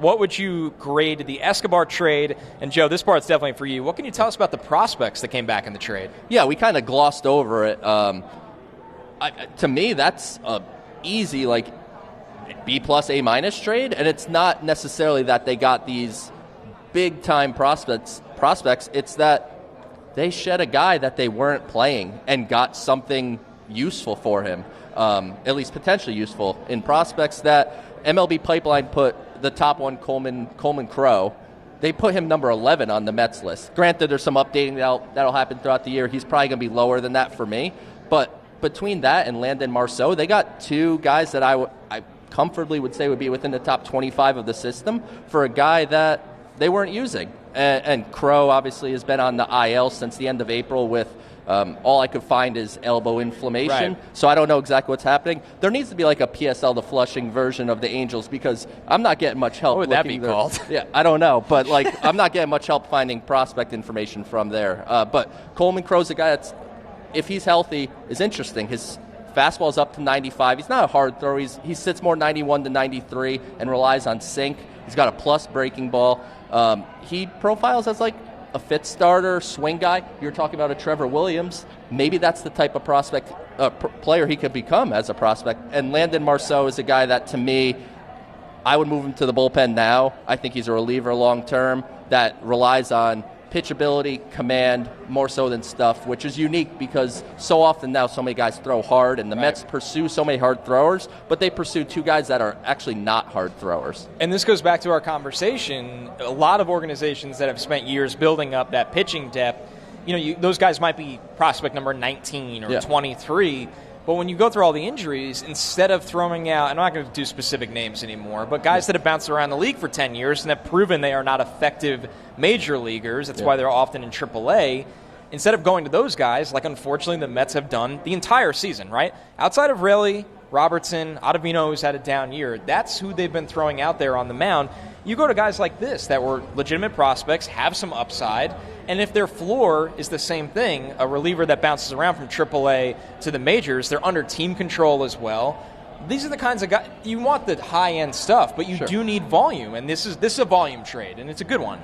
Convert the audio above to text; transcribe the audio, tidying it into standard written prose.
What would you grade the Escobar trade? And Joe, this part's definitely for you. What can you tell us about the prospects that came back in the trade? Yeah, we kind of glossed over it. To me, that's a easy B plus A minus trade, and it's not necessarily that they got these big time prospects. It's that they shed a guy that they weren't playing and got something useful for him, at least potentially useful in prospects that MLB Pipeline put the top one, Coleman Crow. They put him number 11 on the Mets list. Granted, there's some updating that'll happen throughout the year. He's probably going to be lower than that for me. But between that and Landon Marceaux, they got two guys that I comfortably would say would be within the top 25 of the system for a guy that they weren't using. And Crow obviously has been on the IL since the end of April with all I could find is elbow inflammation. Right. So I don't know exactly what's happening. There needs to be like a PSL to Flushing version of the Angels because I'm not getting much help. What would that be called? Yeah, I don't know. But I'm not getting much help finding prospect information from there. But Coleman Crow's a guy that's, if he's healthy, is interesting. His fastball's up to 95. He's not a hard thrower. He sits more 91 to 93 and relies on sink. He's got a plus breaking ball. He profiles as a fit starter, swing guy. You're talking about a Trevor Williams. Maybe that's the type of prospect player he could become as a prospect. And Landon Marceaux is a guy that, to me, I would move him to the bullpen now. I think he's a reliever long term that relies on pitchability, command, more so than stuff, which is unique because so often now so many guys throw hard, and the Mets pursue so many hard throwers, but they pursue two guys that are actually not hard throwers. And this goes back to our conversation. A lot of organizations that have spent years building up that pitching depth, those guys might be prospect number 19 or 23, but when you go through all the injuries, instead of throwing out, I'm not going to do specific names anymore, but guys that have bounced around the league for 10 years and have proven they are not effective major leaguers, that's why they're often in AAA, instead of going to those guys, like unfortunately the Mets have done the entire season, right? Outside of Raleigh, Robertson, Ottavino, who's had a down year, that's who they've been throwing out there on the mound. You go to guys like this that were legitimate prospects, have some upside, and if their floor is the same thing, a reliever that bounces around from AAA to the majors, they're under team control as well. These are the kinds of guys, you want the high-end stuff, but you do need volume, and this is a volume trade, and it's a good one.